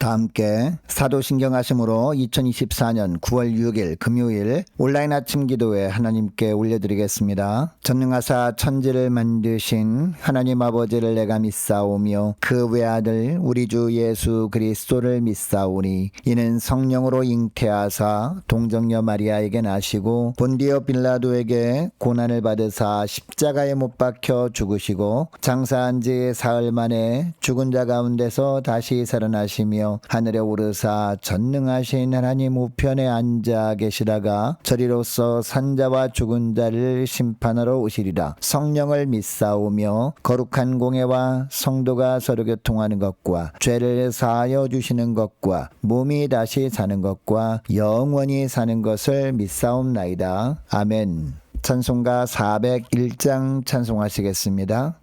다 함께 사도신경 하심으로 2024년 9월 6일 금요일 온라인 아침 기도회 하나님께 올려드리겠습니다. 전능하사 천지를 만드신 하나님 아버지를 내가 믿사오며 그 외아들 우리 주 예수 그리스도를 믿사오니 이는 성령으로 잉태하사 동정녀 마리아에게 나시고 본디오 빌라도에게 고난을 받으사 십자가에 못 박혀 죽으시고 장사한 지 사흘 만에 죽은 자 가운데서 다시 살아나시며 하늘에 오르사 전능하신 하나님 우편에 앉아 계시다가 저리로서 산자와 죽은 자를 심판하러 오시리라. 성령을 믿사오며 거룩한 공회와 성도가 서로 교통하는 것과 죄를 사하여 주시는 것과 몸이 다시 사는 것과 영원히 사는 것을 믿사옵나이다. 아멘. 찬송가 401장 찬송하시겠습니다.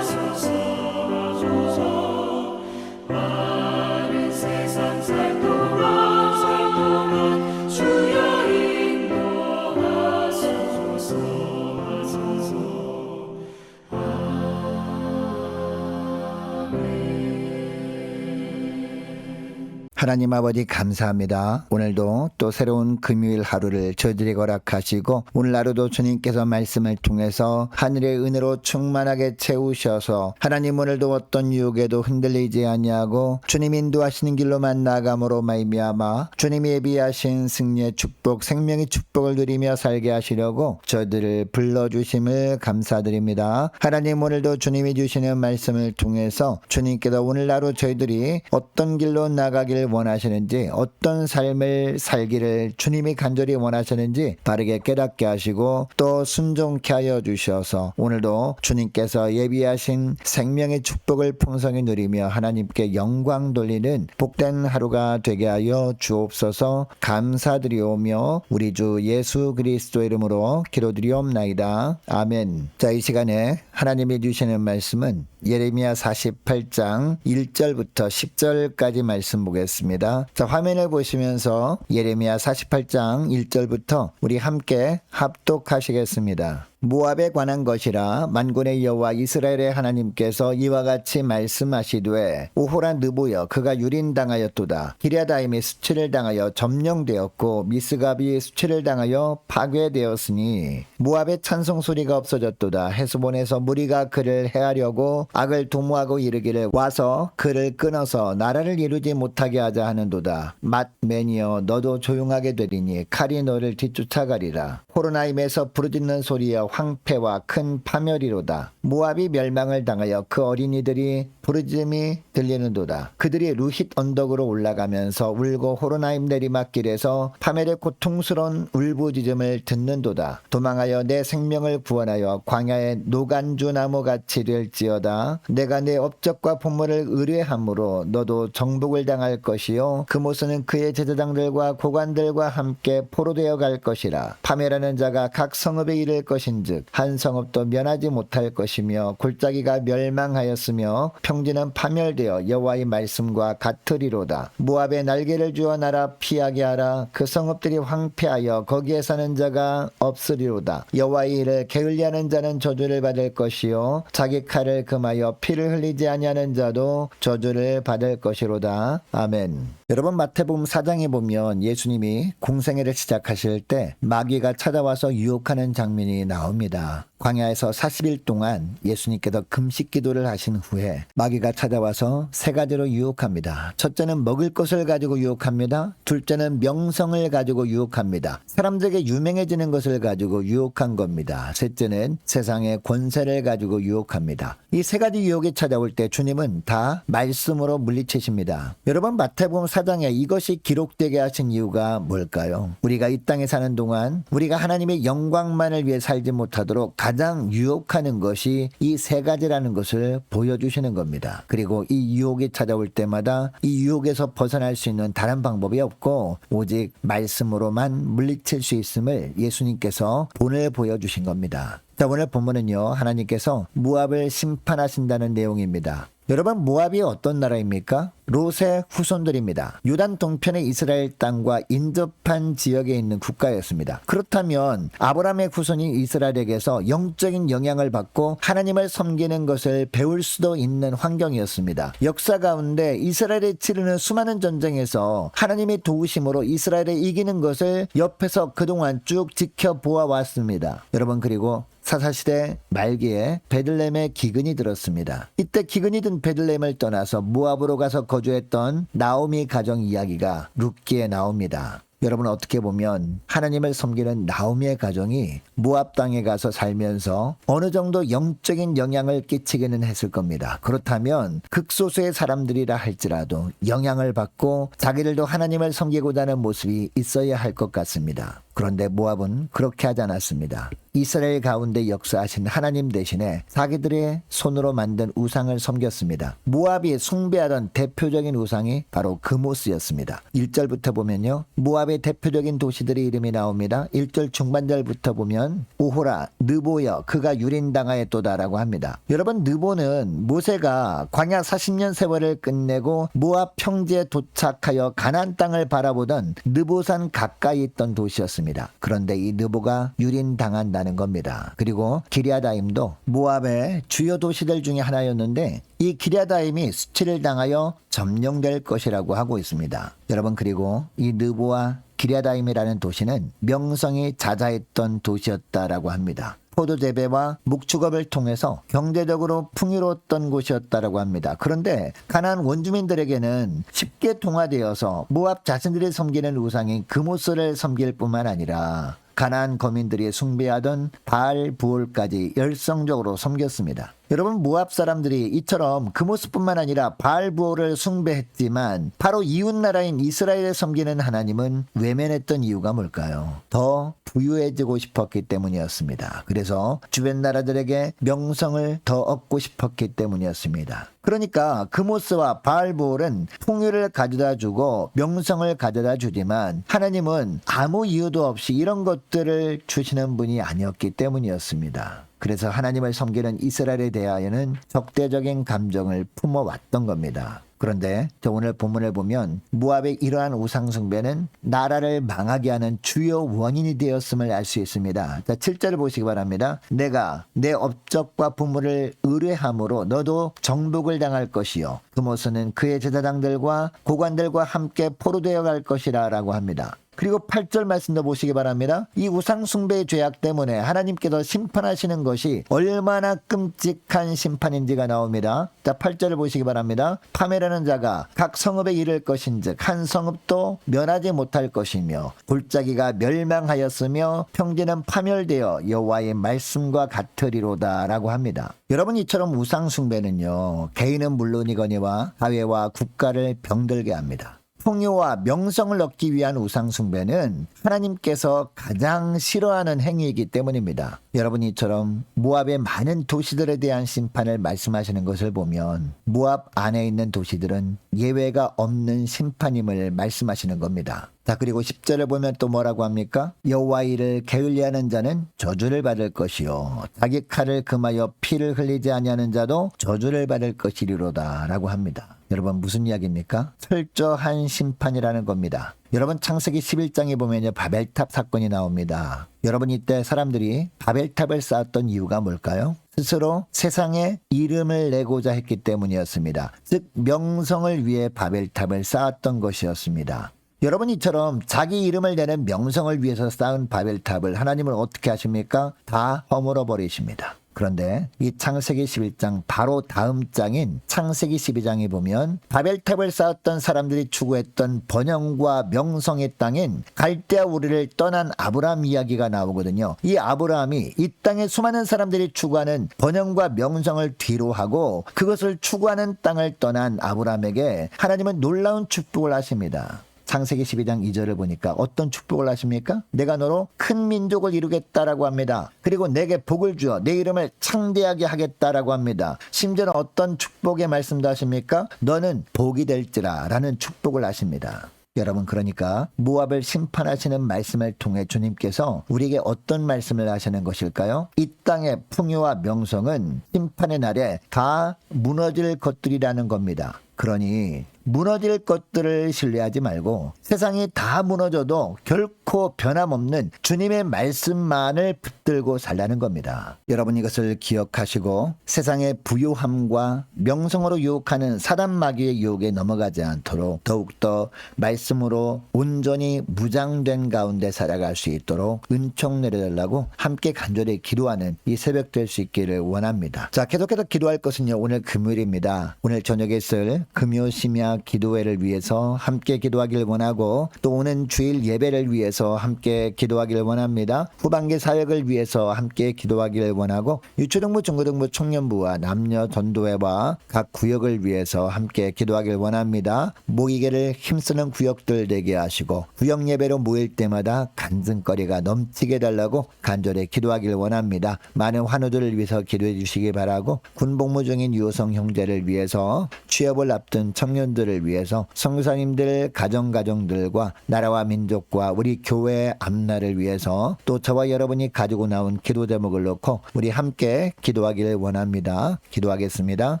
하나님 아버지 감사합니다. 오늘도 또 새로운 금요일 하루를 저희들에게 허락하시고 오늘 하루도 주님께서 말씀을 통해서 하늘의 은혜로 충만하게 채우셔서 하나님 오늘도 어떤 유혹에도 흔들리지 아니하고 주님 인도하시는 길로만 나아감으로 말미암아 주님이 예비하신 승리의 축복 생명의 축복을 누리며 살게 하시려고 저희들을 불러주심을 감사드립니다. 하나님 오늘도 주님이 주시는 말씀을 통해서 주님께서 오늘 하루 저희들이 어떤 길로 나가길 원하시는지 어떤 삶을 살기를 주님이 간절히 원하시는지 바르게 깨닫게 하시고 또 순종케 하여 주셔서 오늘도 주님께서 예비하신 생명의 축복을 풍성히 누리며 하나님께 영광 돌리는 복된 하루가 되게 하여 주옵소서. 감사드리오며 우리 주 예수 그리스도의 이름으로 기도드리옵나이다. 아멘. 자, 이 시간에 하나님이 주시는 말씀은 예레미야 48장 1절부터 10절까지 말씀 보겠습니다. 자, 화면을 보시면서 예레미야 48장 1절부터 우리 함께 합독하시겠습니다. 모압에 관한 것이라 만군의 여호와 이스라엘의 하나님께서 이와 같이 말씀하시되 오호라 느보여 그가 유린당하였도다. 기랴다임이 수치를 당하여 점령되었고 미스갑이 수치를 당하여 파괴되었으니 모압의 찬송 소리가 없어졌도다. 헤스본에서 무리가 그를 해하려고 악을 도모하고 이르기를 와서 그를 끊어서 나라를 이루지 못하게 하자 하는도다. 맏맨이여 너도 조용하게 되리니 칼이 너를 뒤쫓아가리라. 호로나임에서 부르짖는 소리여 황폐와 큰 파멸이로다. 모압이 멸망을 당하여 그 어린이들이 부르짖음이 들리는도다. 그들이 루힛 언덕으로 올라가면서 울고 호로나임 내리막길에서 파멸의 고통스러운 울부짖음을 듣는도다. 도망하여 내 생명을 구원하여 광야의 노간주 나무같이 될지어다. 내가 내 업적과 본물을 의뢰함으로 너도 정복을 당할 것이요 그모스는 그의 제사장들과 고관들과 함께 포로되어 갈 것이라. 파멸하는 자가 각 성읍에 이를 것인즉 한 성읍도 면하지 못할 것이며 골짜기가 멸망하였으며 평지는 파멸되어 여호와의 말씀과 같으리로다. 모압에 날개를 주어 날아 피하게 하라. 그 성읍들이 황폐하여 거기에 사는 자가 없으리로다. 여호와의 일을 게을리하는 자는 저주를 받을 것이요 자기 칼을 금하여 피를 흘리지 아니하는 자도 저주를 받을 것이로다. 아멘. 여러분, 마태복음 4장에 보면 예수님이 공생애를 시작하실 때 마귀가 찾아와서 유혹하는 장면이 나옵니다. 광야에서 40일 동안 예수님께서 금식 기도를 하신 후에 마귀가 찾아와서 세 가지로 유혹합니다. 첫째는 먹을 것을 가지고 유혹합니다. 둘째는 명성을 가지고 유혹합니다. 사람들에게 유명해지는 것을 가지고 유혹한 겁니다. 셋째는 세상의 권세를 가지고 유혹합니다. 이 세 가지 유혹이 찾아올 때 주님은 다 말씀으로 물리치십니다. 여러분, 마태복음 4장에 이것이 기록되게 하신 이유가 뭘까요? 우리가 이 땅에 사는 동안 우리가 하나님의 영광만을 위해 살지 못하도록 가장 유혹하는 것이 이 세 가지라는 것을 보여주시는 겁니다. 그리고 이 유혹이 찾아올 때마다 이 유혹에서 벗어날 수 있는 다른 방법이 없고 오직 말씀으로만 물리칠 수 있음을 예수님께서 본을 보여주신 겁니다. 자, 오늘 본문은요, 하나님께서 모압을 심판하신다는 내용입니다. 여러분, 모압이 어떤 나라입니까? 롯의 후손들입니다. 요단 동편의 이스라엘 땅과 인접한 지역에 있는 국가였습니다. 그렇다면 아브라함의 후손인 이스라엘에게서 영적인 영향을 받고 하나님을 섬기는 것을 배울 수도 있는 환경이었습니다. 역사 가운데 이스라엘이 치르는 수많은 전쟁에서 하나님의 도우심으로 이스라엘을 이기는 것을 옆에서 그동안 쭉 지켜보아 왔습니다. 여러분, 그리고 사사시대 말기에 베들레헴에 기근이 들었습니다. 이때 기근이 든 베들레헴을 떠나서 모압으로 가서 거주했던 나오미 가정 이야기가 룻기에 나옵니다. 여러분, 어떻게 보면 하나님을 섬기는 나오미의 가정이 모압 땅에 가서 살면서 어느 정도 영적인 영향을 끼치기는 했을 겁니다. 그렇다면 극소수의 사람들이라 할지라도 영향을 받고 자기들도 하나님을 섬기고자 하는 모습이 있어야 할 것 같습니다. 그런데 모압은 그렇게 하지 않았습니다. 이스라엘 가운데 역사하신 하나님 대신에 자기들의 손으로 만든 우상을 섬겼습니다. 모압이 숭배하던 대표적인 우상이 바로 그모스였습니다. 1절부터 보면요, 모압의 대표적인 도시들의 이름이 나옵니다. 1절 중반절부터 보면 오호라, 느보여, 그가 유린당하였도다라고 합니다. 여러분, 느보는 모세가 광야 40년 세월을 끝내고 모압 평지에 도착하여 가나안 땅을 바라보던 느보산 가까이 있던 도시였습니다. 그런데 이 느보가 유린당한다는 겁니다. 그리고 기럇아임도 모압의 주요 도시들 중에 하나였는데 이 기럇아임이 수치를 당하여 점령될 것이라고 하고 있습니다. 여러분, 그리고 이 느보와 기럇아임이라는 도시는 명성이 자자했던 도시였다라고 합니다. 포도 재배와 목축업을 통해서 경제적으로 풍요로웠던 곳이었다라고 합니다. 그런데 가나안 원주민들에게는 쉽게 동화되어서 모압 자신들이 섬기는 우상인 그모스를 섬길 뿐만 아니라 가나안 거민들이 숭배하던 바알 부올까지 열성적으로 섬겼습니다. 여러분, 모압 사람들이 이처럼 그모스뿐만 아니라 바알 부올을 숭배했지만 바로 이웃 나라인 이스라엘을 섬기는 하나님은 외면했던 이유가 뭘까요? 더 부유해지고 싶었기 때문이었습니다. 그래서 주변 나라들에게 명성을 더 얻고 싶었기 때문이었습니다. 그러니까 그모스와 바알 부올은 풍요를 가져다 주고 명성을 가져다 주지만 하나님은 아무 이유도 없이 이런 것들을 주시는 분이 아니었기 때문이었습니다. 그래서 하나님을 섬기는 이스라엘에 대하여는 적대적인 감정을 품어왔던 겁니다. 그런데 오늘 본문을 보면 모압의 이러한 우상 숭배는 나라를 망하게 하는 주요 원인이 되었음을 알 수 있습니다. 자, 7절을 보시기 바랍니다. 내가 내 업적과 부물을 의뢰함으로 너도 정복을 당할 것이요 그모스는 그의 제사장들과 고관들과 함께 포로되어 갈 것이라 라고 합니다. 그리고 8절 말씀도 보시기 바랍니다. 이 우상숭배의 죄악 때문에 하나님께서 심판하시는 것이 얼마나 끔찍한 심판인지가 나옵니다. 자, 8절을 보시기 바랍니다. 파멸하는 자가 각 성읍에 이를 것인즉 한 성읍도 면하지 못할 것이며 골짜기가 멸망하였으며 평지는 파멸되어 여호와의 말씀과 같으리로다 라고 합니다. 여러분, 이처럼 우상숭배는요, 개인은 물론이거니와 사회와 국가를 병들게 합니다. 풍요와 명성을 얻기 위한 우상숭배는 하나님께서 가장 싫어하는 행위이기 때문입니다. 여러분이 이처럼 모압의 많은 도시들에 대한 심판을 말씀하시는 것을 보면 모압 안에 있는 도시들은 예외가 없는 심판임을 말씀하시는 겁니다. 자, 그리고 10절을 보면 또 뭐라고 합니까? 여호와 일을 게을리하는 자는 저주를 받을 것이요 자기 칼을 금하여 피를 흘리지 아니하는 자도 저주를 받을 것이리로다 라고 합니다. 여러분, 무슨 이야기입니까? 철저한 심판이라는 겁니다. 여러분, 창세기 11장에 보면 바벨탑 사건이 나옵니다. 여러분, 이때 사람들이 바벨탑을 쌓았던 이유가 뭘까요? 스스로 세상에 이름을 내고자 했기 때문이었습니다. 즉 명성을 위해 바벨탑을 쌓았던 것이었습니다. 여러분, 이처럼 자기 이름을 내는 명성을 위해서 쌓은 바벨탑을 하나님은 어떻게 하십니까? 다 허물어 버리십니다. 그런데 이 창세기 11장 바로 다음 장인 창세기 12장에 보면 바벨탑을 쌓았던 사람들이 추구했던 번영과 명성의 땅인 갈대아 우르를 떠난 아브라함 이야기가 나오거든요. 이 아브라함이 이 땅에 수많은 사람들이 추구하는 번영과 명성을 뒤로하고 그것을 추구하는 땅을 떠난 아브라함에게 하나님은 놀라운 축복을 하십니다. 창세기 12장 2절을 보니까 어떤 축복을 하십니까? 내가 너로 큰 민족을 이루겠다라고 합니다. 그리고 내게 복을 주어 내 이름을 창대하게 하겠다라고 합니다. 심지어는 어떤 축복의 말씀도 하십니까? 너는 복이 될지라 라는 축복을 하십니다. 여러분, 그러니까 모압을 심판하시는 말씀을 통해 주님께서 우리에게 어떤 말씀을 하시는 것일까요? 이 땅의 풍요와 명성은 심판의 날에 다 무너질 것들이라는 겁니다. 그러니 무너질 것들을 신뢰하지 말고 세상이 다 무너져도 결코 변함없는 주님의 말씀만을 붙들고 살라는 겁니다. 여러분, 이것을 기억하시고 세상의 부요함과 명성으로 유혹하는 사단 마귀의 유혹에 넘어가지 않도록 더욱더 말씀으로 온전히 무장된 가운데 살아갈 수 있도록 은총 내려달라고 함께 간절히 기도하는 이 새벽 될 수 있기를 원합니다. 자, 계속해서 기도할 것은요, 오늘 금요일입니다. 오늘 저녁에 있을 금요 심야 기도회를 위해서 함께 기도하길 원하고 또 오는 주일 예배를 위해서 함께 기도하길 원합니다. 후반기 사역을 위해서 함께 기도하길 원하고 유초등부 중고등부 청년부와 남녀 전도회와 각 구역을 위해서 함께 기도하길 원합니다. 모이게를 힘쓰는 구역들 되게 하시고 구역 예배로 모일 때마다 간증거리가 넘치게 달라고 간절히 기도하길 원합니다. 많은 환우들을 위해서 기도해 주시기 바라고 군복무 중인 유호성 형제를 위해서 취업을 앞둔 청년들을 위해서 성사님들 가정들과 나라와 민족과 우리 교회의 앞날을 위해서 또 저와 여러분이 가지고 나온 기도 제목을 놓고 우리 함께 기도하기를 원합니다. 기도하겠습니다.